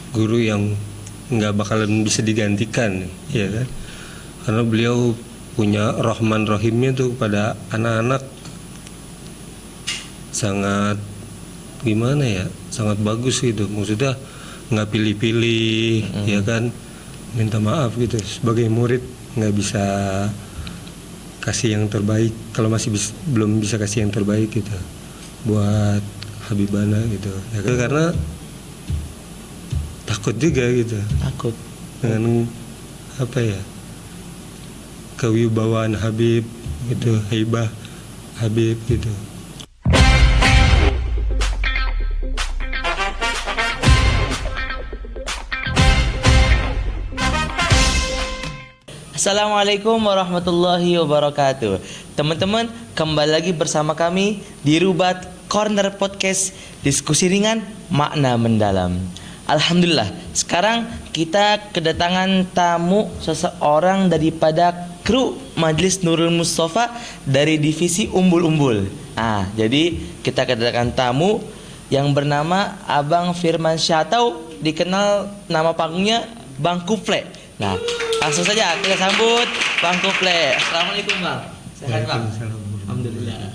guru yang nggak bakalan bisa digantikan, ya kan? Karena beliau punya Rahman Rahimnya tuh pada anak-anak sangat gimana ya, sangat bagus gitu. Maksudnya nggak pilih-pilih, ya kan? Minta maaf gitu. Sebagai murid nggak bisa kasih yang terbaik. Kalau masih belum bisa kasih yang terbaik gitu buat Habibana gitu. Ya, karena takut juga gitu. Takut Dengan apa ya? Kewibawaan Habib gitu, haibah Habib gitu. Assalamualaikum warahmatullahi wabarakatuh. Teman-teman, kembali lagi bersama kami di Rubat Corner Podcast, diskusi ringan makna mendalam. Alhamdulillah, sekarang kita kedatangan tamu seseorang daripada kru Majelis Nurul Mustafa dari divisi Umbul-Umbul. Jadi kita kedatangan tamu yang bernama Abang Firman Syah, atau dikenal nama panggungnya Bang Kuple. Nah, langsung saja kita sambut Bang Kuple. Assalamualaikum Bang. Sehat Bang? Alhamdulillah.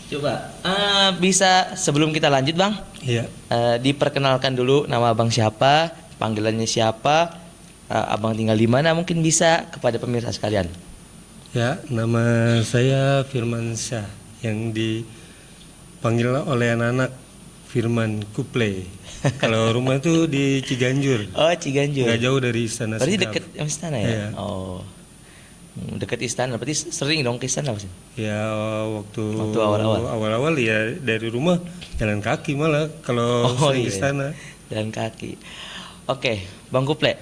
Coba bisa sebelum kita lanjut Bang, Iya. Diperkenalkan dulu nama Abang siapa, panggilannya siapa, Abang tinggal di mana, mungkin bisa kepada pemirsa sekalian. Ya, nama saya Firman Syah, yang dipanggil oleh anak-anak Firman Kuple. Kalau rumah itu di Ciganjur. Oh, Ciganjur. Nggak jauh dari Istana Berarti Segaf. dekat istana ya? Iya. Oh. Dekat istana, berarti sering dong ke istana pasti. Ya, waktu awal-awal ya dari rumah jalan kaki malah kalau sering ke istana. Jalan kaki. Oke, Bang Kuple.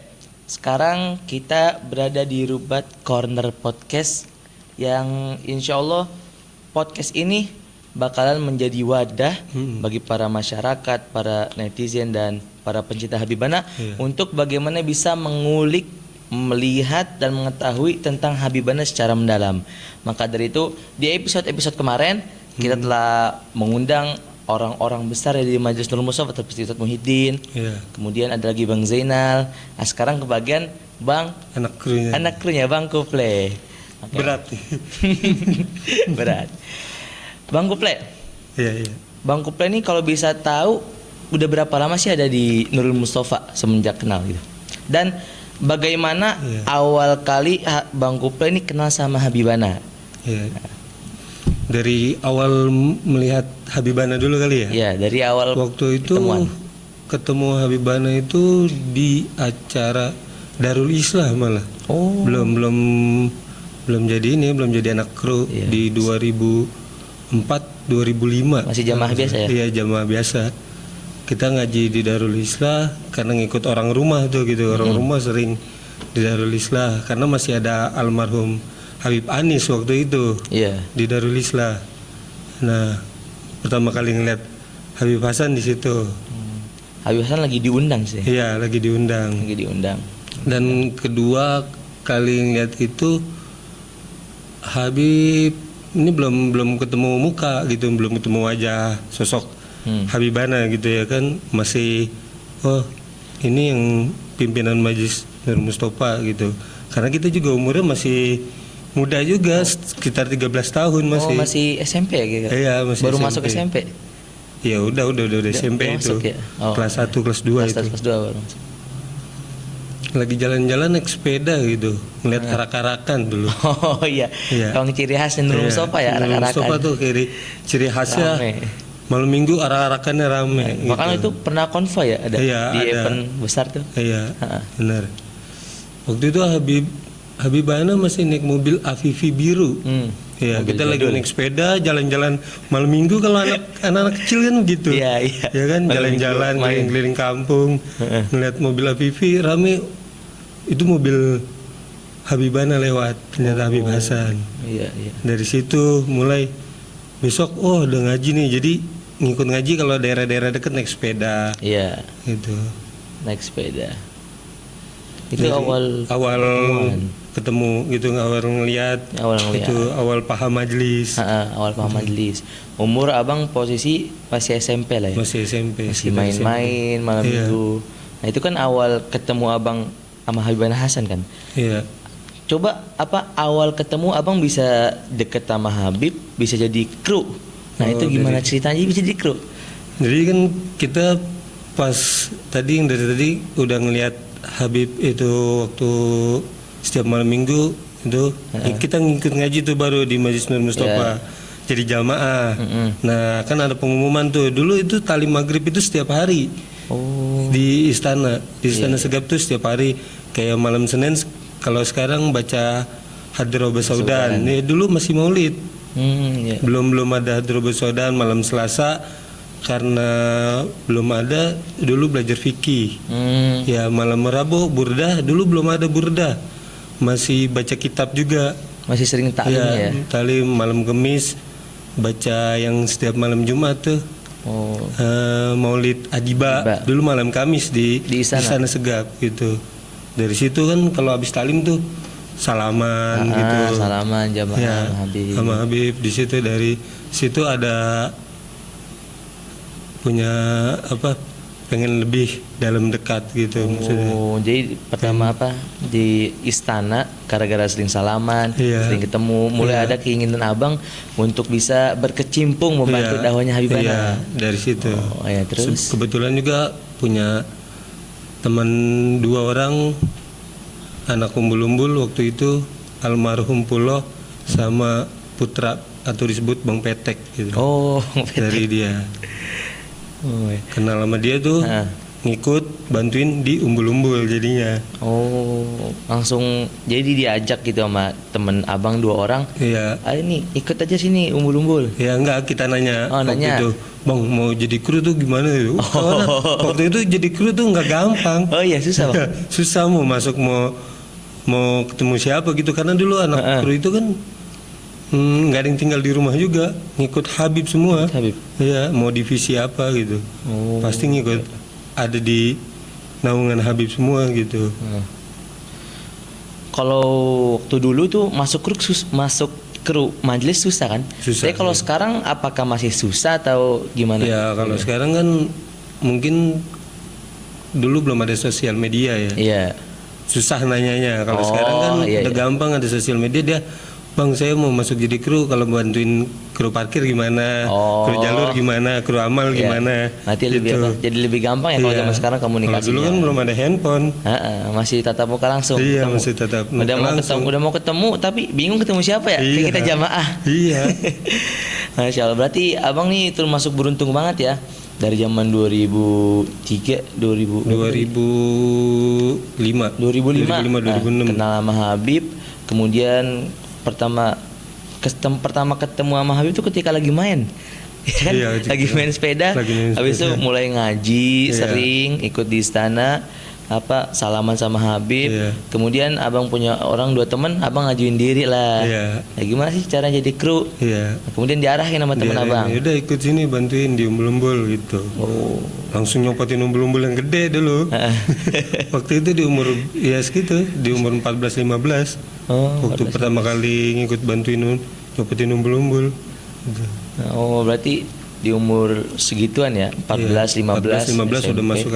Sekarang kita berada di Rubat Corner Podcast yang insya Allah podcast ini bakalan menjadi wadah bagi para masyarakat, para netizen dan para pencinta Habibana untuk bagaimana bisa mengulik, melihat dan mengetahui tentang Habibana secara mendalam. Maka dari itu di episode-episode kemarin kita telah mengundang orang-orang besar dari Majelis Nurul Mustafa seperti Ustaz Muhyiddin. Kemudian ada lagi Bang Zainal. Sekarang kebagian Bang anak krunya Bang Kuple. Okay. Berat. Berat. Bang Kuple. Iya. Bang Kuple ini kalau bisa tahu udah berapa lama sih ada di Nurul Mustafa semenjak kenal gitu. Dan bagaimana awal kali Bang Kuple ini kenal sama Habibana? Iya. Dari awal melihat Habibana dulu kali ya? Iya, dari awal. Waktu itu ketemu Habibana itu di acara Darul Islah malah. Oh. Belum jadi anak kru di 2004-2005. Masih jamaah biasa ya? Iya, jamaah biasa. Kita ngaji di Darul Islah karena ngikut orang rumah tuh gitu. Orang rumah sering di Darul Islah karena masih ada almarhum Habib Anis waktu itu. Iya. Di Darul Islah. Nah, pertama kali ngeliat Habib Hasan di situ. Habib Hasan lagi diundang sih. Iya, lagi diundang. Dan kedua kali ngeliat itu Habib ini belum ketemu muka gitu, belum ketemu wajah sosok Habibana gitu ya kan, masih ini yang pimpinan Majelis Nurul Mustafa gitu. Karena kita juga umurnya masih muda juga, sekitar 13 tahun masih. Oh, masih SMP ya gitu. Iya, masih baru SMP. Masuk SMP. Ya udah SMP itu. Ya? Oh. Kelas 1, kelas 2 itu. Kelas 2 baru masuk. Lagi jalan-jalan naik sepeda gitu, ngeliat arak-arakan dulu. Oh iya. Kalau ciri khasnya Nurul Mustafa ya Nurul arak-arakan. Mustafa tuh ciri khasnya malam minggu arak-arakannya rame. Makanya gitu. itu pernah konvoy ya ada di ada. event besar tuh. Iya, benar. Waktu itu Habibana masih naik mobil Afifi biru. Ya, kita lagi naik sepeda jalan-jalan malam minggu, kalau anak-anak kecil kan gitu. Iya. Ya kan, jalan-jalan keliling-keliling kampung, ngeliat mobil Afifi rame. Itu mobil Habibana lewat, ternyata Habib Hasan. Iya. Dari situ mulai besok udah ngaji nih, jadi ngikut ngaji kalau daerah-daerah deket naik sepeda. Iya. Gitu. Naik sepeda. Itu jadi, awal ketemu gitu, awal ngeliat. Itu awal paham majelis. Awal paham majelis. Umur abang posisi masih SMP lah ya. Masih SMP. Masih main-main malam minggu. Nah itu kan awal ketemu abang sama Habibana Hasan kan. Iya. Coba apa awal ketemu abang bisa deket sama Habib, bisa jadi kru. Nah itu gimana ceritanya bisa jadi kru? Jadi kan kita pas tadi yang dari tadi udah ngelihat Habib itu waktu setiap malam minggu itu kita ngikut ngaji tuh baru di Masjid Nur Mustafa. Jadi jamaah. Nah kan ada pengumuman tuh dulu itu talim maghrib itu setiap hari di istana Segap tuh setiap hari kayak malam Senin. Kalau sekarang baca Hadroba Saudan, ya dulu masih Maulid. Belum ada Hadroba Saudan malam Selasa karena belum ada dulu belajar fikih. Ya malam Rabu Burdah dulu belum ada Burdah. Masih baca kitab juga. Masih sering taklim ya? Talim malam Kamis baca yang setiap malam Jumat tuh. Maulid Adiba dulu malam Kamis di istana Segap gitu. Dari situ kan kalau habis talim tuh salaman gitu. Salaman jamaah Habib. Sama Habib di situ dari situ ada punya apa pengen lebih dalam dekat gitu maksudnya. Jadi pertama apa di istana gara-gara sering salaman, sering ketemu, mulai ada keinginan abang untuk bisa berkecimpung membantu dakwahnya Habibana. Iya, dari situ. Terus kebetulan juga punya teman 2 orang anak umbul-umbul waktu itu almarhum Puloh sama putra atau disebut Bang Petek gitu. Petek. Dari dia. Kenal sama dia tuh ngikut bantuin di umbul-umbul jadinya. Langsung jadi diajak gitu sama temen abang 2 orang. Iya. Ini ikut aja sini umbul-umbul. Ya enggak kita nanya waktu itu, Bang mau jadi kru tuh gimana itu? Karena waktu itu jadi kru tuh nggak gampang. Susah Bang. Susah mau masuk mau ketemu siapa gitu karena dulu anak kru itu kan nggak ada yang tinggal di rumah juga, ngikut Habib semua. Iya, mau divisi apa gitu. Pasti ngikut ada di naungan Habib semua gitu. Kalau waktu dulu tuh masuk kru majelis susah kan? Tapi kalau sekarang apakah masih susah atau gimana? Ya kalau sekarang kan mungkin dulu belum ada sosial media ya. Iya. Susah nanyanya. Kalau sekarang kan udah gampang ada sosial media dia. Bang saya mau masuk jadi kru, kalau bantuin kru parkir gimana, kru jalur gimana, kru amal gimana. Nanti jadi lebih gampang ya kalau zaman sekarang komunikasinya. Kalau dulu kan belum ada handphone. Masih tatap muka langsung. Iya, masih tatap muka langsung. Udah mau ketemu tapi bingung ketemu siapa ya? Kayak kita jamaah. Iya. Masya Allah, berarti abang nih termasuk beruntung banget ya. Dari zaman 2003, 2005, 2006 kenal sama Habib, kemudian pertama ketemu sama Habib itu ketika lagi main. Kan? Lagi main sepeda. Habis itu mulai ngaji, sering ikut di istana, salaman sama Habib. Kemudian abang punya 2 teman, abang ngajuin diri lah. Nah, gimana sih cara jadi kru? Kemudian diarahin sama teman abang. Udah ikut sini bantuin di umbul-umbul gitu. Langsung nyopotin umbul-umbul yang gede dulu. Waktu itu di umur segitu, di umur 14-15. Waktu pertama kali ngikut bantuin nyopotin umbul-umbul. Berarti di umur segituan ya, 14-15 udah masuk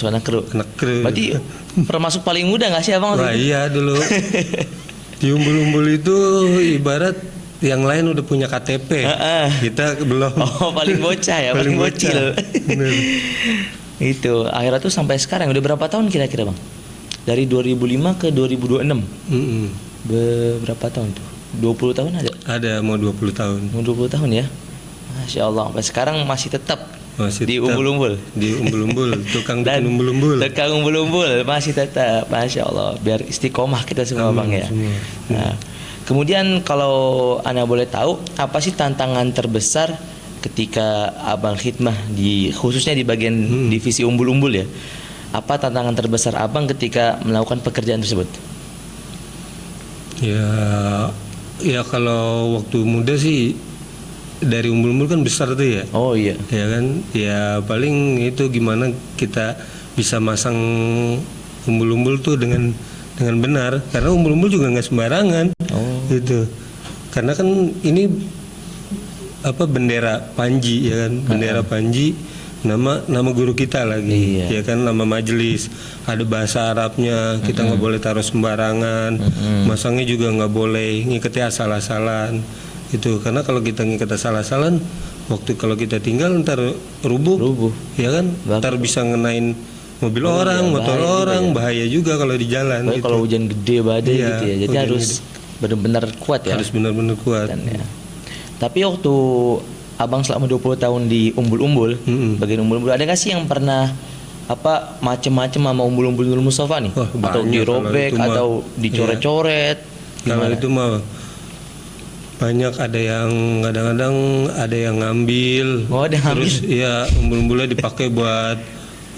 anak kru. Berarti termasuk paling muda nggak sih abang? Iya dulu. Di umbul-umbul itu ibarat yang lain udah punya KTP, kita belum. Paling bocah ya, paling bocil. Itu akhirnya tuh sampai sekarang udah berapa tahun kira-kira bang? Dari 2005 ke 2026. Berapa tahun tuh? 20 tahun ada? Ada, mau 20 tahun. Mau 20 tahun ya? Masya Allah, sampai sekarang masih tetap di umbul-umbul. Di umbul-umbul, tukang bikin umbul-umbul. Tukang umbul-umbul masih tetap, Masya Allah. Biar istiqomah kita semua bang ya. Nah, kemudian kalau Anda boleh tahu, apa sih tantangan terbesar ketika abang khidmah khususnya di bagian divisi umbul-umbul ya? Apa tantangan terbesar abang ketika melakukan pekerjaan tersebut? Ya kalau waktu muda sih dari umbul-umbul kan besar tuh ya. Ya kan, ya paling itu gimana kita bisa masang umbul-umbul tuh dengan benar, karena umbul-umbul juga nggak sembarangan. Gitu. Karena kan ini bendera Panji ya kan, bendera Panji nama guru kita lagi, Iya. ya kan, nama majelis, ada bahasa Arabnya, kita nggak boleh taruh sembarangan, masangnya juga nggak boleh ngikuti asal-asalan, itu karena kalau kita ngikut asal-asalan, waktu kalau kita tinggal ntar rubuh, ya kan, ntar bisa ngenain mobil orang, motor bahaya orang, bahaya juga kalau di jalan. Apalagi Gitu. kalau hujan gede badai Iya, gitu ya. Jadi hujan harus benar-benar kuat ya. Harus benar-benar kuat. Dan ya. Tapi waktu Abang selama 20 tahun di Umbul-Umbul, bagian Umbul-Umbul, ada nggak sih yang pernah apa macem-macem sama Umbul-Umbul Nur Mustafa nih? Wah, Atau banyak dirobek kalau itu mah. atau dicoret-coret? Kalau Gimana? itu mah banyak, ada yang kadang-kadang ada yang ngambil. Oh, ada yang ngambil. Terus ya umbul-umbulnya dipakai buat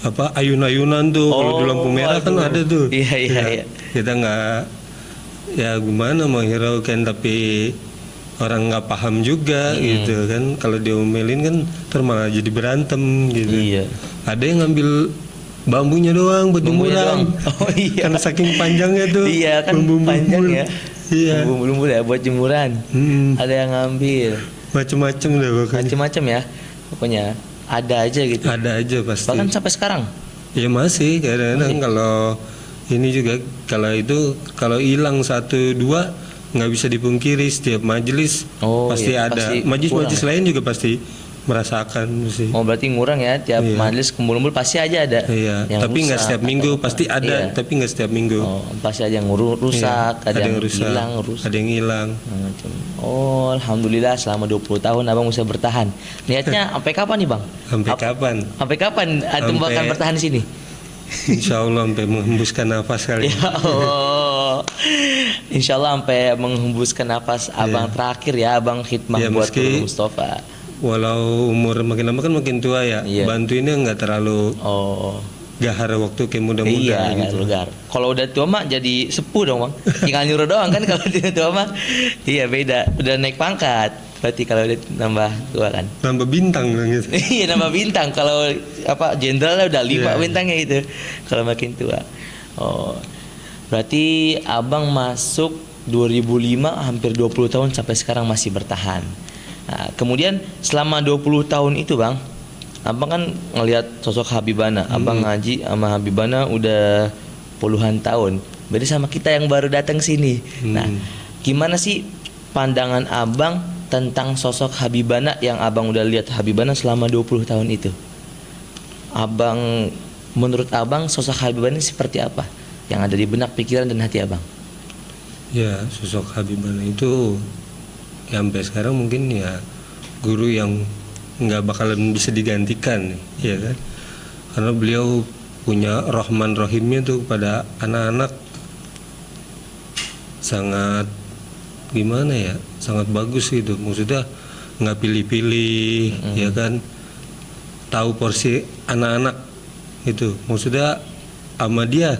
apa, ayun-ayunan tuh. Kalau di lampu merah kan aduh. ada tuh. Iya. Kita nggak, ya gimana mau hiraukan, tapi orang nggak paham juga gitu kan. Kalau diomelin kan ntar malah jadi berantem gitu. Iya. Ada yang ngambil bambunya doang buat Bumbunya jemuran. doang. Oh iya. Karena saking panjangnya tuh. Iya kan bumbu-bumbu. panjang ya. Iya. Umbul-umbul ya buat jemuran. Ada yang ngambil. Macem-macem deh pokoknya. Macem-macem ya. Pokoknya ada aja gitu. Ada aja pasti. Bahkan sampai sekarang. Ya masih kadang-kadang kalau ini juga, kalau hilang 1-2 nggak bisa dipungkiri, setiap majelis Oh, pasti iya, ada. pasti Majelis-majelis kurang. lain juga pasti merasakan sih. Oh berarti ngurang ya, tiap Iya. majelis kumpul-kumpul pasti aja ada. Iya, yang tapi nggak rusak setiap atau minggu apa. pasti ada, Iya. tapi nggak setiap minggu. Oh pasti ada yang rusak, Iya, ada yang rusak, hilang, rusak. ada yang hilang. Macam. Oh alhamdulillah selama 20 tahun abang bisa bertahan. Niatnya sampai kapan nih bang? Sampai kapan? Sampai kapan antum Sampai- bakal bertahan di sini? Insya Allah sampai menghembuskan nafas kali. Ya Allah. Insya Allah sampai menghembuskan nafas abang terakhir ya, abang khidmah Ya, buat meski- Nur Mustafa. Walau umur makin lama kan makin tua ya, Iya. bantuinnya nggak terlalu Oh. gahar waktu kayak muda-muda Iya, nggak gitu. vulgar. Kalau udah tua mah jadi sepuh dong bang. Tinggal nyuruh doang kan kalau dia tua mah. Iya beda. Udah naik pangkat. Berarti kalau udah nambah tua kan. Nambah bintang gitu. Iya nambah bintang. Kalau apa jenderalnya udah 5 Iya. bintangnya itu. Kalau makin tua. Oh. Berarti abang masuk 2005 hampir 20 tahun sampai sekarang masih bertahan. Nah, kemudian selama 20 tahun itu bang, abang kan ngelihat sosok Habibana, abang ngaji sama Habibana udah puluhan tahun. Beda sama kita yang baru datang sini. Nah, gimana sih pandangan abang tentang sosok Habibana yang abang udah lihat Habibana selama 20 tahun itu? Abang, menurut abang sosok Habibana ini seperti apa? Yang ada di benak, pikiran dan hati abang? Ya, sosok Habibana itu ya, sampai sekarang mungkin ya guru yang nggak bakalan bisa digantikan, ya kan? Karena beliau punya Rahman Rahimnya tuh kepada anak-anak sangat gimana ya, sangat bagus gitu. Maksudnya nggak pilih-pilih, ya kan? Tahu porsi anak-anak itu. Maksudnya sama dia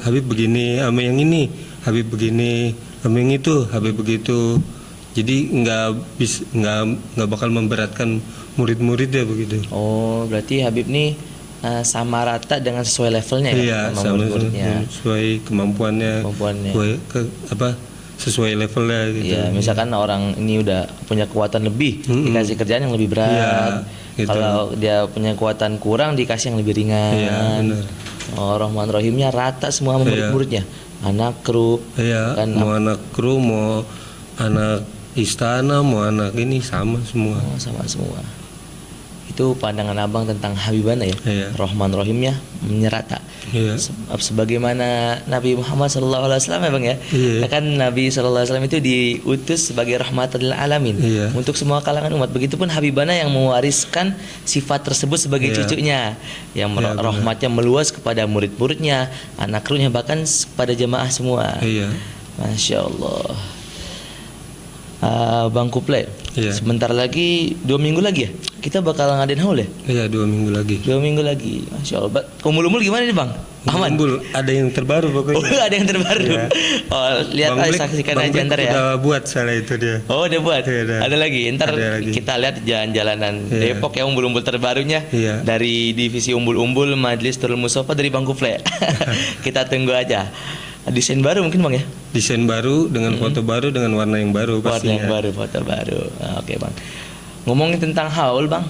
Habib begini, sama yang ini Habib begini, sama yang itu Habib begitu. Jadi nggak bakal memberatkan murid-muridnya begitu. Oh, berarti Habib nih sama rata dengan sesuai levelnya ya Iya, sama murid-muridnya. sesuai kemampuannya, Kemampuannya. sesuai levelnya gitu. Iya, misalkan orang ini udah punya kekuatan lebih, dikasih kerjaan yang lebih berat. Iya, gitu. Kalau dia punya kekuatan kurang, dikasih yang lebih ringan. Iya, benar. Oh, Rahman Rahimnya rata semua sama Iya. murid-muridnya. Anak kru, Iya, kan mau anak kru, mau anak istana, mau anak ini sama semua. oh, sama semua. Itu pandangan abang tentang Habibana ya. Iya. Rahman Rahimnya menyerata. Iya. Sebagaimana Nabi Muhammad SAW ya bang ya. Iya. Kan Nabi SAW itu diutus sebagai rahmatan lil alamin Iya. untuk semua kalangan umat. Begitupun Habibana yang mewariskan sifat tersebut sebagai Iya. cucunya, yang Iya, benar. rahmatnya meluas kepada murid-muridnya, anak krunya, bahkan pada jemaah semua. Iya. Masya Allah. Bang Kuple, Iya. sebentar lagi 2 minggu lagi ya kita bakal ngadain haul ya. Iya, 2 minggu lagi. 2 minggu lagi, Masya Allah. Umul-umul gimana nih bang? Aman? Umbul, ada yang terbaru Oh pokoknya. ada yang terbaru. Iya. Oh lihat Bang aja, Black- saksikan Bang aja Black ntar ya. udah buat salah itu dia. Oh udah buat. Iya, udah. Ada lagi. Ntar Ada lagi. kita lihat jalan-jalanan Iya. Depok ya, umbul-umbul terbarunya. Iya. Dari divisi umbul-umbul Majelis Nurul Mustafa dari Bang Kufle. Kita tunggu aja. Desain baru mungkin bang ya. Desain baru dengan foto baru dengan warna yang baru Warna yang pastinya. baru, foto baru. Nah, oke bang. Ngomongin tentang haul bang.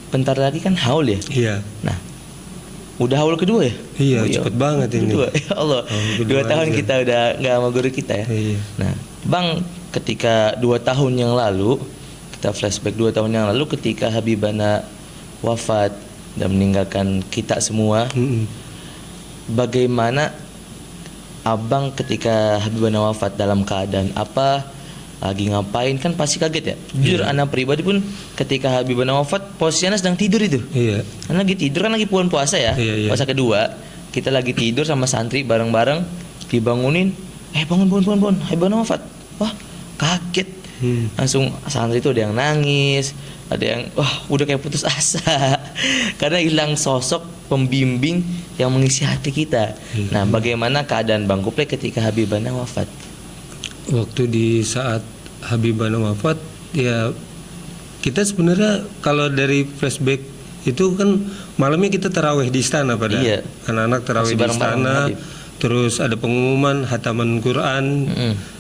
bentar lagi kan haul ya. Iya. Nah, udah haul kedua ya? Iya, Oh, cepet banget ini. Kedua. Ya Allah, Haul kedua 2 tahun aja. kita udah nggak sama guru kita ya. Iya. Nah, Bang, ketika 2 tahun yang lalu, kita flashback 2 tahun yang lalu ketika Habibana wafat dan meninggalkan kita semua, Mm-mm. bagaimana Abang ketika Habibana wafat, dalam keadaan apa, lagi ngapain, kan pasti kaget ya. Jujur anak pribadi pun ketika Habibana wafat posisinya sedang tidur itu. Iya. Kan lagi tidur, kan lagi bulan puasa ya. Iya, iya. Puasa kedua, kita lagi tidur sama santri bareng-bareng, dibangunin, bangun, Habibana wafat. Wah, kaget. Langsung santri itu ada yang nangis, ada yang udah kayak putus asa karena hilang sosok pembimbing yang mengisi hati kita. Nah, bagaimana keadaan Bang Kuplay ketika Habibana wafat? Waktu di saat Habibana wafat, ya kita sebenarnya kalau dari flashback itu kan malamnya kita taraweh di istana pada Iya. anak-anak taraweh Masih di bareng-bareng istana. Habib. Terus ada pengumuman hataman Quran,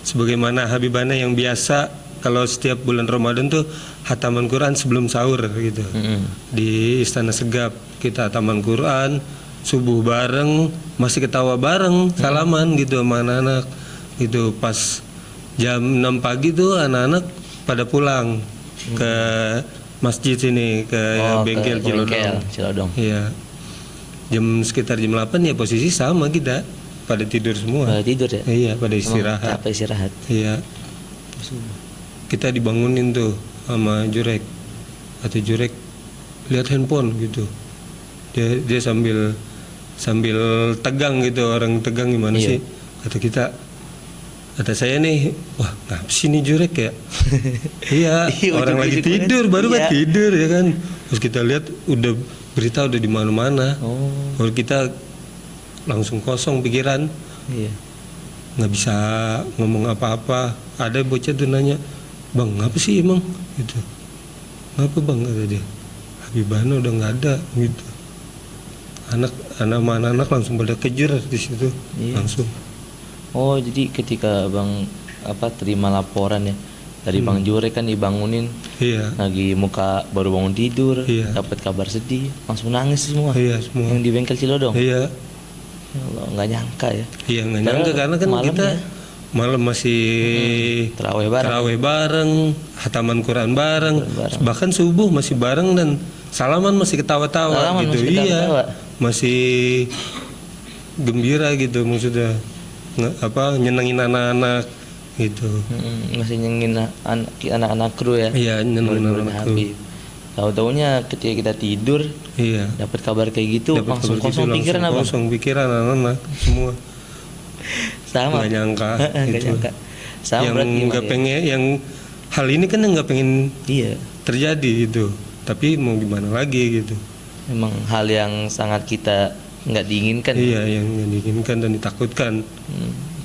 sebagaimana Habibana yang biasa kalau setiap bulan Ramadan tuh hataman Quran sebelum sahur gitu. Di Istana Segap kita hataman Quran, subuh bareng, masih ketawa bareng, salaman gitu sama anak-anak. Gitu pas jam 6 pagi tuh anak-anak pada pulang ke masjid sini, ke bengkel Cilodong. Iya. Sekitar jam 8 ya posisi sama kita, pada tidur semua. Pada tidur ya? Iya, pada Emang istirahat. capek istirahat. Iya. Kita dibangunin tuh sama Jurek. Atau Jurek lihat handphone gitu. Dia sambil tegang gitu, orang tegang gimana Iya. sih? Kata saya nih, wah ngapa sih nih Jurek ya? Iya, orang lagi ujung-ujung tidur, baru iya. kan tidur ya kan. Terus kita lihat udah berita udah di mana-mana. Oh, Kalau kita langsung kosong pikiran, iya. nggak bisa ngomong apa-apa. Ada bocah tuh nanya, bang ngapa sih emang gitu? Ngapa bang, kata dia, Habibana udah nggak ada gitu. Anak-anak langsung pada kejar di situ. Iya. Langsung. Oh, jadi ketika Bang terima laporan ya dari Bang Jurek, kan dibangunin Iya. lagi baru bangun tidur, Iya. dapat kabar sedih, langsung nangis semua. Iya semua. Yang di bengkel Cilodong. Iya. Ya Allah, nggak nyangka ya. Iya nggak nyangka karena kan malam kita ya. malam masih Terawih bareng. taraweh bareng, hataman Quran bareng, bareng. bahkan subuh masih bareng dan salaman masih ketawa-tawa Salaman gitu. masih ketawa-tawa. Iya, masih gembira gitu maksudnya, nyenengin anak-anak gitu. Masih nyengin anak-anak kru ya. Iya, nyenengin Murid-murid anak-anak kru. Habib. Tahu-taunya ketika kita tidur Iya. dapat kabar kayak gitu, Dapat langsung kabar gitu, kosong pikiran langsung apa? kosong pikiran anak-anak semua. Sama. Nggak nyangka Nggak gitu. nyangka. Sama yang berarti nggak Bang, ya? pengen, yang hal ini kan yang nggak pengen Iya. terjadi gitu. Tapi mau gimana lagi gitu. Memang hal yang sangat kita nggak diinginkan. Iya, yang diinginkan dan ditakutkan.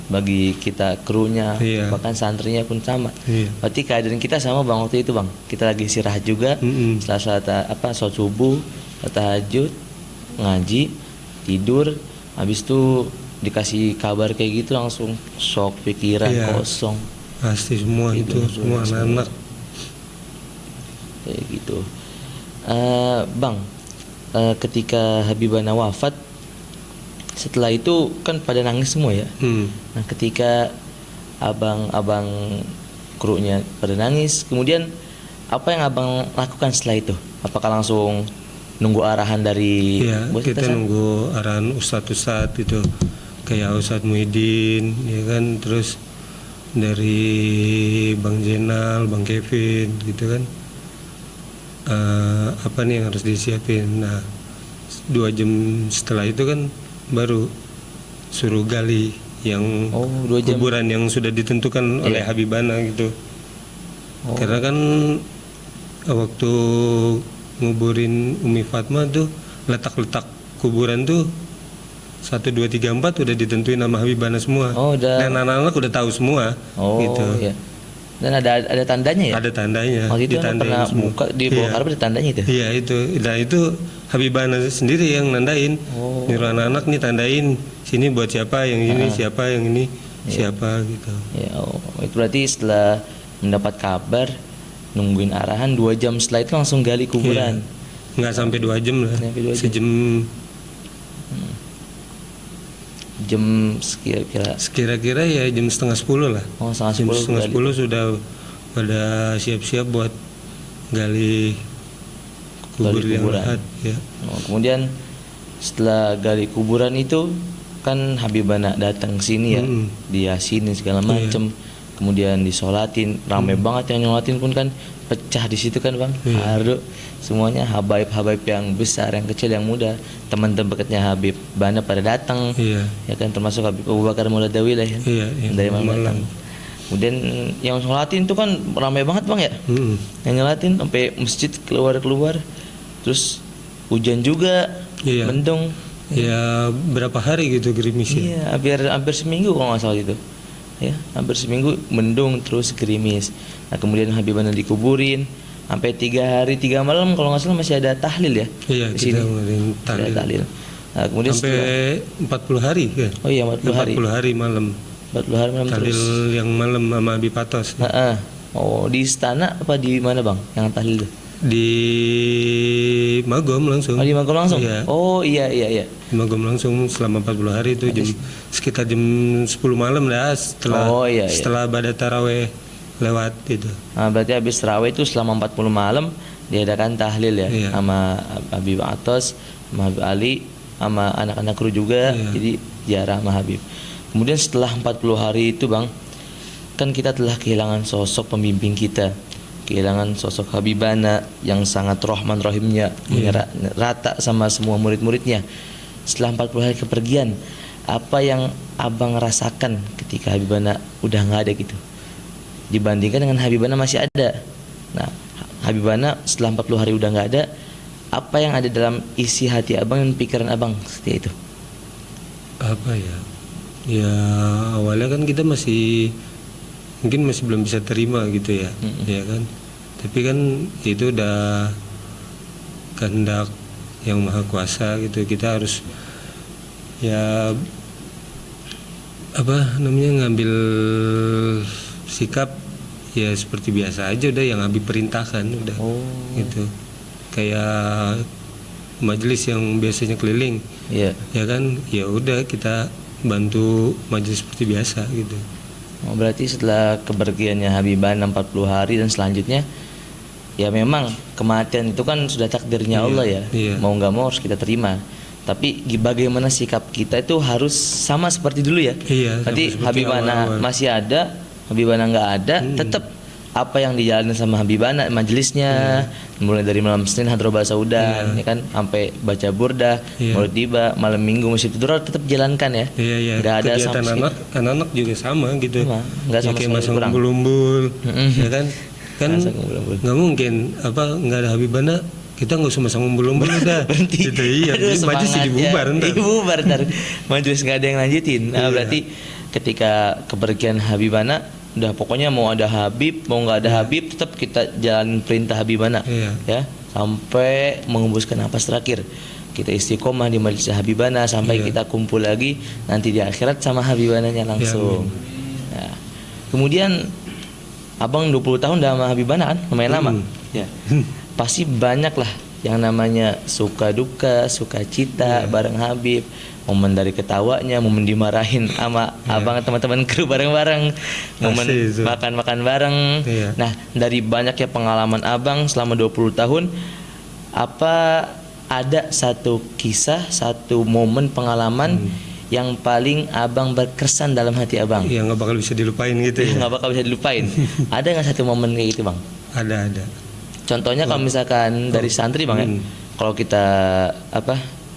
Bagi kita krunya, Iya. bahkan santrinya pun sama. Iya. Berarti keadaan kita sama Bang waktu itu Bang. Kita lagi istirahat juga. Mm-mm. Setelah sholat subuh, sholat tahajud, ngaji, tidur. Habis itu dikasih kabar kayak gitu langsung shock, pikiran Iya. kosong Pasti semua Tidur itu, semua semua. anak-anak. kayak gitu. Bang, ketika Habibana wafat, setelah itu kan pada nangis semua ya. Nah, ketika abang krunya pada nangis, kemudian apa yang abang lakukan setelah itu? Apakah langsung nunggu arahan dari Iya, bos kita San? nunggu arahan ustadz itu, kayak Ustadz Muhyiddin, ya kan, terus dari Bang Jenal, Bang Kevin, gitu kan. Apa nih yang harus disiapin? Nah, 2 jam setelah itu kan baru suruh gali yang 2 jam. kuburan yang sudah ditentukan oleh Iya. Habibana gitu. Oh. Karena kan waktu nguburin Umi Fatma tuh letak-letak kuburan tuh 1, 2, 3, 4 udah ditentuin nama Habibana semua. Oh, udah. Dan anak-anak udah tahu semua. Oh, gitu. iya. Dan ada tandanya ya? Ada tandanya. Waktu itu kan ditandain pernah semua. buka di bawah Iya. karpet ada tandanya itu. Iya itu. Nah itu Habibana sendiri yang nandain. Oh. Nyuruh anak-anak nih tandain. Sini buat siapa, yang ini siapa, yang ini siapa gitu. Ya, itu berarti setelah mendapat kabar, nungguin arahan 2 jam setelah itu langsung gali kuburan. nggak sampai 2 jam lah, Nggak sampai 2 jam. sejam. Jam sekira-kira. Sekira-kira ya jam setengah 10 lah. Oh, setengah Jam 10 setengah gali. 10 sudah pada siap-siap buat gali kubur Gali yang kuburan. lahat ya. Oh, kemudian setelah gali kuburan itu kan Habibana datang ke sini ya, Mm-mm. diyasinin segala Iya. macem, kemudian disolatin, ramai banget yang nyolatin pun kan pecah di situ kan bang, Iya. haru semuanya habaib-habaib yang besar, yang kecil, yang muda, teman-teman dekatnya Habib Bana pada datang, Iya. ya kan termasuk Habib Abu Bakar Muladawi lah ya, Iya, yang dari Malang Malang. datang. Kemudian yang sholatin itu kan ramai banget bang ya, Mm-mm. yang nyolatin sampai masjid keluar-keluar, terus hujan juga, Iya. mendung. Ya berapa hari gitu gerimisnya. Iya, hampir seminggu kalau nggak salah gitu. Ya, hampir seminggu mendung terus gerimis. Nah, kemudian Habibana dikuburin sampai 3 hari 3 malam kalau nggak salah masih ada tahlil ya. Iya, di kita sini. ngadain Masih ada tahlil. Nah, kemudian sampai 40 hari ya. oh iya 40 hari. 40 hari malam. 40 hari malam Tahlil terus. yang malam sama Habib Patos. Heeh. Oh, di istana apa di mana, Bang? Yang tahlil itu? Di Magom langsung. Oh, di Magom langsung? Iya. Oh, iya. Di Magom langsung selama 40 hari itu sekitar jam 10 malam dah setelah Oh, iya. setelah ibadah taraweh lewat itu. Nah, berarti habis tarawih itu selama 40 malam diadakan tahlil ya, Iya. sama Habib Atos, sama Habib Ali, sama anak-anak kru juga. Iya. Jadi ziarah sama Habib. Kemudian setelah 40 hari itu bang, kan kita telah kehilangan sosok pembimbing kita, kehilangan sosok Habibana yang sangat rohman rohimnya, rata sama semua murid-muridnya. Setelah 40 hari kepergian, apa yang abang rasakan ketika Habibana udah nggak ada gitu, dibandingkan dengan Habibana masih ada? Nah, Habibana setelah 40 hari udah nggak ada, apa yang ada dalam isi hati abang dan pikiran abang seperti itu? Apa ya? Ya awalnya kan kita mungkin masih belum bisa terima gitu ya, ya kan. Tapi kan itu udah kehendak yang maha kuasa gitu. Kita harus ya apa namanya ngambil sikap ya seperti biasa aja udah yang Habib perintahkan udah gitu. Kayak majelis yang biasanya keliling Iya. ya kan, ya udah kita bantu majelis seperti biasa gitu. Oh, berarti setelah kepergiannya Habibana 40 hari dan selanjutnya, ya memang kematian itu kan sudah takdirnya Iya, Allah ya. iya. Mau nggak mau harus kita terima. Tapi bagaimana sikap kita itu harus sama seperti dulu ya. Iya, Nanti sama seperti Habibana awal-awal. masih ada, Habibana nggak ada, tetap apa yang dijalani sama Habibana majelisnya, mulai dari malam Senin Hadroba Saudan, ya kan, sampai baca burdah, Iya. mulut tiba, malam Minggu masjid tidur tetap jalankan ya. Iya iya. Nggak ada Kegiatan sama anak-anak juga sama gitu. Sama, nggak Ya, sama kayak sekali masang kurang. umbul-umbul, ya kan? Kan Masang umbul-umbul. nggak mungkin apa nggak ada Habibana kita nggak usah masang umbul-umbul udah. Berhenti. Gitu, iya. Aduh, Jadi majelis jadi semangat bubar ya. ntar. Bubar ntar. Majelis nggak ada yang lanjutin. Nah, Iya. berarti ketika kepergian Habibana, udah pokoknya mau ada Habib, mau nggak ada Habib, tetap kita jalan perintah Habibana. Iya. Ya, sampai mengembuskan napas terakhir. Kita istiqomah di majelis Habibana sampai Iya. kita kumpul lagi nanti di akhirat sama Habibananya langsung. Ya. Kemudian abang 20 tahun udah sama Habibana kan, lumayan lama. Ya. Pasti banyak lah yang namanya suka duka, suka cita bareng Habib, momen dari ketawanya, momen dimarahin sama abang teman-teman kru bareng-bareng, momen Pasti itu. makan-makan bareng. Iya. Nah, dari banyaknya pengalaman abang selama 20 tahun, apa ada satu kisah, satu momen pengalaman yang paling abang berkesan dalam hati abang? Ya nggak bakal bisa dilupain gitu ya. Nggak bakal bisa dilupain. Ada nggak satu momen kayak gitu bang? Ada. Contohnya kalau misalkan dari santri bang ya, kalau kita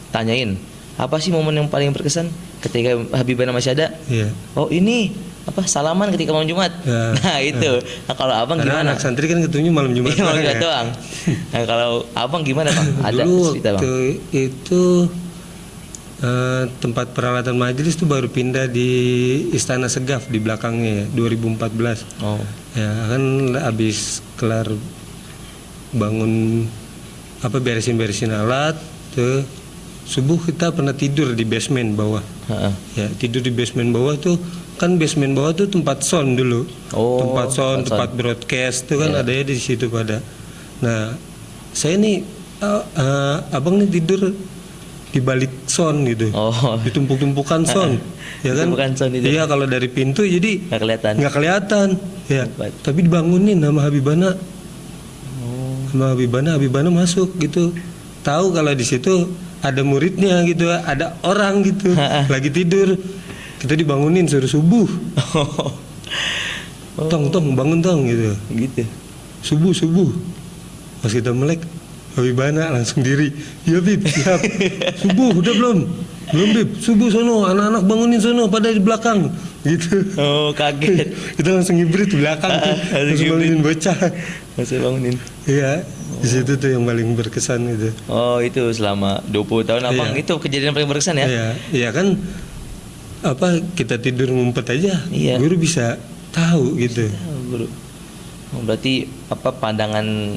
tanyain apa sih momen yang paling berkesan ketika Habibana masih ada? Iya. Oh ini salaman ketika malam Jumat. Ya. Nah itu. Nah kalau abang Karena gimana? anak santri kan ketemunya malam Jumat. Iya malam bareng Jumat ya. doang. Nah kalau abang gimana bang? Ada Dulu cerita bang? waktu itu tempat peralatan majelis tuh baru pindah di Istana Segaf di belakangnya ya, 2014. Oh. Ya kan habis kelar bangun beresin alat tuh subuh kita pernah tidur di basement bawah. Heeh. Ya tidur di basement bawah tuh kan basement bawah tuh tempat sound dulu. Oh, tempat sound, tempat tempat broadcast tuh kan Iya. ada ya di situ pada. Nah, saya nih abang nih tidur di balik son gitu, Oh. ditumpuk-tumpukan son, ya kan? Tumpukan son itu. Iya, kalau dari pintu jadi Nggak kelihatan. nggak kelihatan, ya. Tempat. Tapi dibangunin sama Habibana, Oh. sama Habibana masuk gitu, tahu kalau di situ ada muridnya gitu, ada orang gitu, lagi tidur, kita dibangunin suruh subuh, tong bangun tong gitu, Gitu. subuh, pas kita melek, Habibana langsung diri, ya Bib, siap, subuh udah belum Bib, subuh sono, anak-anak bangunin sono, pada di belakang, gitu. Oh, kaget. Kita langsung hibrid di belakang tuh, langsung bangunin bocah. Masih bangunin. Iya, di situ tuh yang paling berkesan itu. Oh, itu selama 20 tahun Abang Iya. itu kejadian paling berkesan ya? Iya, iya kan, apa kita tidur ngumpet aja, Iya. guru bisa tahu gitu. Oh, guru. Oh, berarti apa pandangan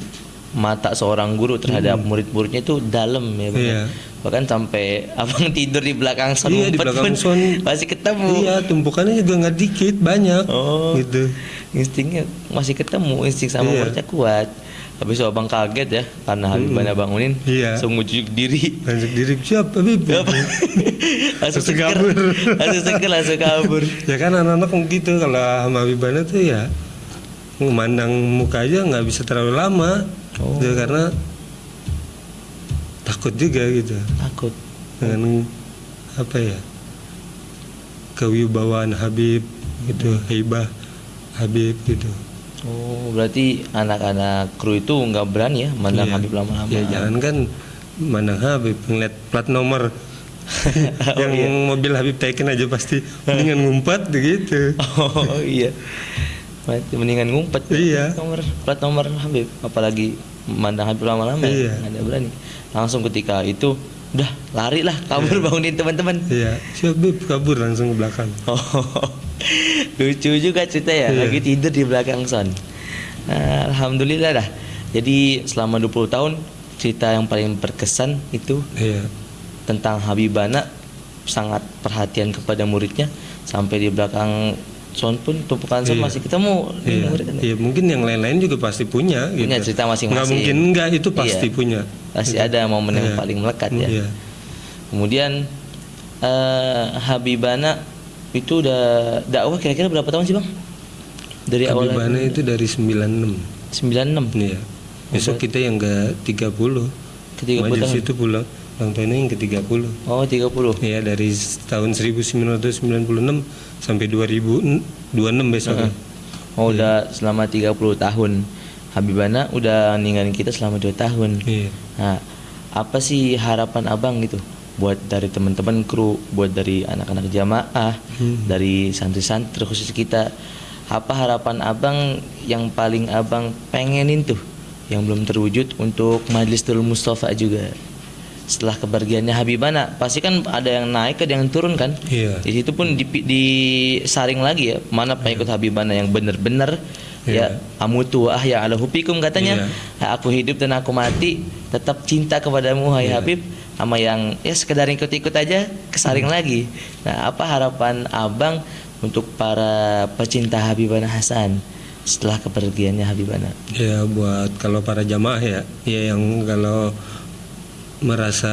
mata seorang guru terhadap murid-muridnya itu dalam ya, Bang? Iya. Bahkan sampai Abang tidur di belakang son Iya, di ngumpet belakang pun son. masih ketemu. Iya, tumpukannya juga nggak dikit, banyak, Oh. gitu. Instingnya masih ketemu, insting sama Iya. muridnya kuat. Habis itu Abang kaget ya karena Habibana bangunin, Iya. langsung ngujuk diri. Langsung diri, siap Habib. langsung Langsung seger, kabur. langsung kabur. Ya kan anak-anak gitu kalau sama Habibana tuh ya memandang muka aja nggak bisa terlalu lama. Oh. Ya, karena takut juga gitu Takut. dengan apa ya, kewibawaan Habib gitu, haibah Habib gitu. Oh, berarti anak-anak kru itu nggak berani ya mandang Iya. Habib lama-lama. Ya jangan kan mandang Habib, ngeliat plat nomor yang iya. mobil Habib teken aja pasti mendingan ngumpet gitu. Oh iya. Berarti mendingan ngumpet. Iya. Plat nomor Habib, apalagi mandang Habib lama-lama. Iya. Nggak ada berani. Langsung ketika itu udah lari lah kabur bangunin teman-teman. Iya, siap Bib, kabur langsung ke belakang. Oh, lucu juga cerita ya, Iya. lagi tidur di belakang son. Nah, alhamdulillah dah. Jadi selama 20 tahun cerita yang paling berkesan itu Iya. tentang Habibana, sangat perhatian kepada muridnya, sampai di belakang son pun tumpukan son Iya. masih ketemu di Iya. murid. Iya, mungkin yang lain-lain juga pasti punya Punya gitu. cerita masing-masing. Nggak mungkin enggak, itu pasti Iya. punya. Pasti ada momen yang Iya. paling melekat ya. Iya. Kemudian Habibana itu udah dakwah kira-kira berapa tahun sih Bang? Dari awal Habibana itu dari 96. 96. Iya. Besok kita yang ke 30. Ke 30 Majelis tahun. itu pulang ulang tahunnya yang ke 30. Oh, 30. Iya, dari tahun 1996 sampai 2026 besoknya. Oh, udah selama 30 tahun. Habibana udah ninggalin kita selama 2 tahun. Iya. Nah, apa sih harapan Abang gitu buat dari teman-teman kru, buat dari anak-anak jamaah, dari santri-santri khusus kita? Apa harapan Abang yang paling Abang pengenin tuh yang belum terwujud untuk Majelis Nurul Mustafa juga? Setelah kepergiannya Habibana, pasti kan ada yang naik, ada yang turun kan? Iya. Di situ pun disaring lagi ya, mana pengikut Habibana yang benar-benar ya amutu ya ala hupikum katanya. Aku hidup dan aku mati tetap cinta kepadamu hai Habib, sama yang ya sekedar ikut-ikut aja kesaring lagi. Nah, apa harapan Abang untuk para pecinta Habibana Hasan setelah kepergiannya Habibana? Ya, buat kalau para jamaah ya yang kalau merasa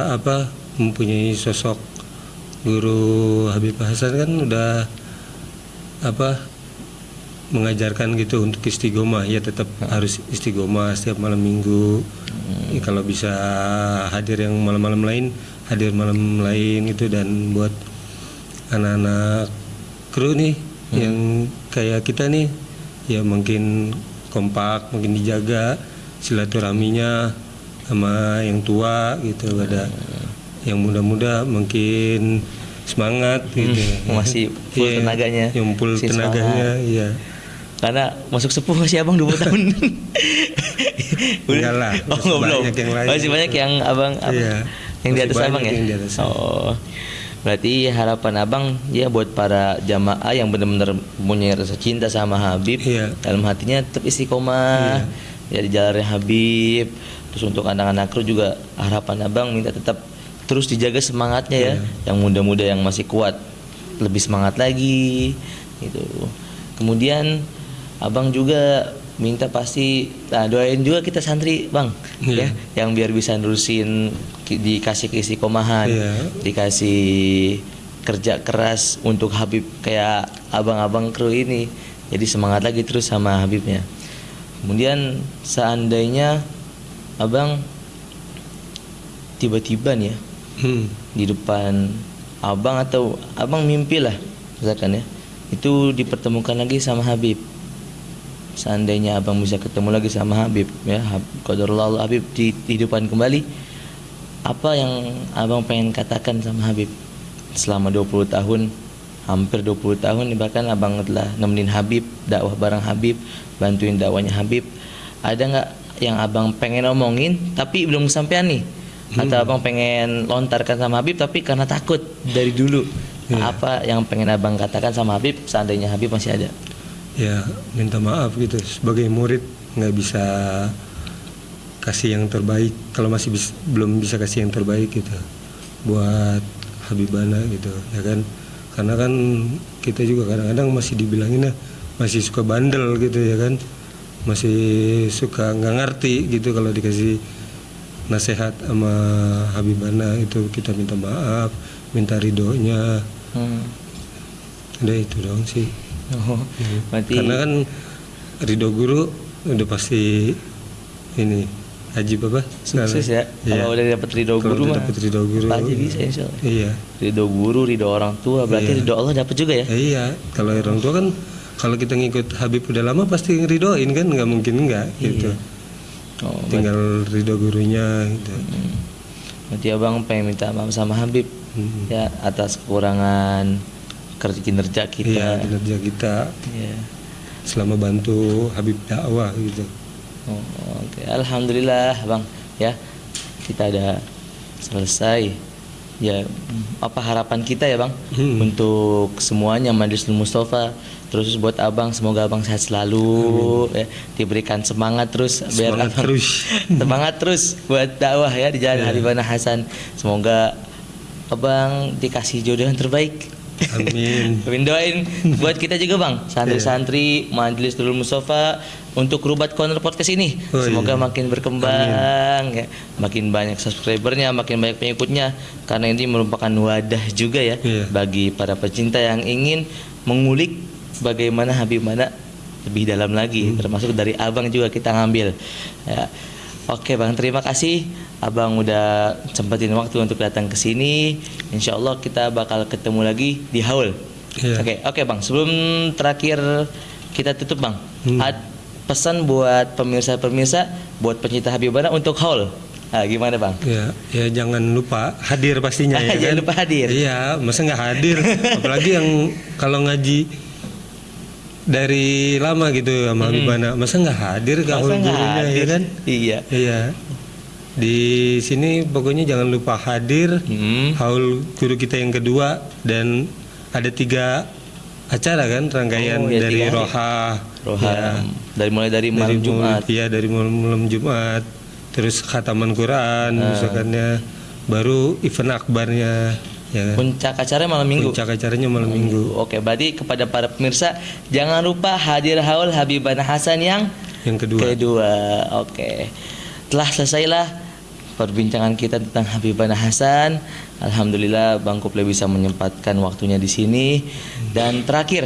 apa mempunyai sosok guru Habib Hasan kan udah apa mengajarkan gitu untuk istiqomah, ya tetap harus istiqomah setiap malam minggu. Ya, kalau bisa hadir yang malam-malam lain, hadir malam lain itu. Dan buat anak-anak kru nih yang kayak kita nih ya mungkin kompak, mungkin dijaga silaturahminya sama yang tua gitu, ada yang muda-muda mungkin semangat gitu. Masih full Iya, tenaganya. yang full Masih tenaganya, iya. Karena masuk sepuh masih Abang 20 tahun. Enggak lah, Oh, masih belum. banyak yang lain. Masih banyak yang Abang Iya, yang di masih atas Abang banyak ya. yang di atas saya. Oh. Berarti harapan Abang ya buat para jamaah yang benar-benar punya rasa cinta sama Habib, Iya. dalam hatinya tetap istiqomah. Ya di jalannya Habib. Terus untuk anak-anak kru juga harapan Abang minta tetap terus dijaga semangatnya ya. Yang muda-muda yang masih kuat lebih semangat lagi gitu. Kemudian Abang juga minta pasti doain juga kita santri bang, Iya. ya, yang biar bisa nerusin dikasih istiqomahan, Iya. dikasih kerja keras untuk Habib kayak abang-abang kru ini, jadi semangat lagi terus sama Habibnya. Kemudian seandainya abang tiba-tiba nih ya di depan abang atau abang mimpi lah misalkan ya, itu dipertemukan lagi sama Habib. Seandainya abang bisa ketemu lagi sama Habib ya, qadarullah Habib dihidupkan kembali, apa yang abang pengen katakan sama Habib selama 20 tahun, hampir 20 tahun bahkan abang telah nemenin Habib, dakwah bareng Habib, bantuin dakwahnya Habib. Ada nggak yang abang pengen omongin tapi belum kesampaian nih, atau abang pengen lontarkan sama Habib tapi karena takut dari dulu? Apa yang pengen abang katakan sama Habib seandainya Habib masih ada? Ya minta maaf gitu, sebagai murid nggak bisa kasih yang terbaik kalau masih belum bisa kasih yang terbaik gitu buat Habibana gitu ya kan, karena kan kita juga kadang-kadang masih dibilangin masih suka bandel gitu ya kan, masih suka nggak ngerti gitu kalau dikasih nasihat sama Habibana. Itu kita minta maaf, minta ridhonya. Udah itu dong sih. Berarti Karena kan ridho guru udah pasti ini ajib apa? sukses ya. Iya. Kalau udah dapet ridho Kalau guru udah mah dapet ridho guru, apa aja bisa insya Allah. Iya. Ridho guru, ridho orang tua, berarti Iya. ridho Allah dapat juga ya. Iya. Kalau orang tua kan kalau kita ngikut Habib udah lama pasti ngeridoin kan, nggak mungkin nggak gitu. Oh, Tinggal ridho gurunya gitu. berarti abang pengen minta maaf sama Habib ya atas kekurangan kinerja kita. Iya, kinerja kita Iya. selama bantu Habib dakwah gitu. Oh, oke. Alhamdulillah bang ya, kita ada selesai ya. Apa harapan kita ya bang untuk semuanya Majlisul Mustafa, terus buat abang semoga abang sehat selalu ya, diberikan semangat terus biar Semangat abang terus. semangat terus buat dakwah ya di jalan Habibana Hasan. Semoga abang dikasih jodoh yang terbaik. Amin. Amin, doain buat kita juga bang, santri-santri Majlisul Mustafa untuk Rubat Corner Podcast ini. Oh, Semoga iya. makin berkembang ya, makin banyak subscribernya, makin banyak pengikutnya, karena ini merupakan wadah juga ya Iya. bagi para pecinta yang ingin mengulik bagaimana Habibana lebih dalam lagi, termasuk dari abang juga kita ngambil ya. Oke bang, terima kasih abang udah sempetin waktu untuk datang ke sini. Insya Allah kita bakal ketemu lagi di haul. Iya. Oke bang, sebelum terakhir kita tutup bang, pesan buat pemirsa-pemirsa, buat pencinta Habibana untuk haul. Gimana bang? Ya jangan lupa hadir pastinya ya Jangan kan? lupa hadir. Iya, masa nggak hadir? Apalagi yang kalau ngaji dari lama gitu sama Habibana, masa nggak hadir ke haul Masa nggak gurunya ya hadir? kan? Iya. Iya. Di sini pokoknya jangan lupa hadir haul guru kita yang kedua, dan ada 3 acara kan rangkaian Oh, ya, dari 3 hari. Roha. Roha, Ya. mulai dari malam Jumat. Iya, dari malam Jumat. Terus khataman Quran misalkannya, baru event akbarnya ya. Puncak acaranya malam Minggu. Puncak acaranya malam Minggu. Oke, berarti kepada para pemirsa jangan lupa hadir haul Habibana Hasan yang Yang kedua. Oke. Telah selesailah perbincangan kita tentang Habibana Hasan. Alhamdulillah Bang Kuple bisa menyempatkan waktunya di sini. Dan terakhir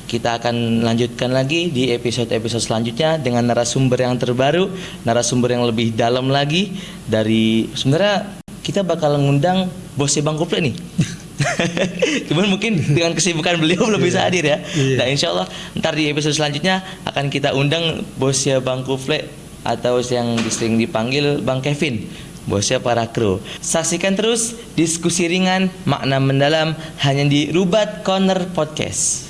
kita akan lanjutkan lagi di episode-episode selanjutnya dengan narasumber yang terbaru, narasumber yang lebih dalam lagi dari, sebenarnya kita bakal ngundang bosnya Bang Kuple nih. Cuman mungkin dengan kesibukan beliau belum bisa hadir ya. Iya. Nah insya Allah ntar di episode selanjutnya akan kita undang bosnya Bang Kuple, atau yang sering dipanggil Bang Kevin, bosnya para kru. Saksikan terus diskusi ringan makna mendalam hanya di Rubat Corner Podcast.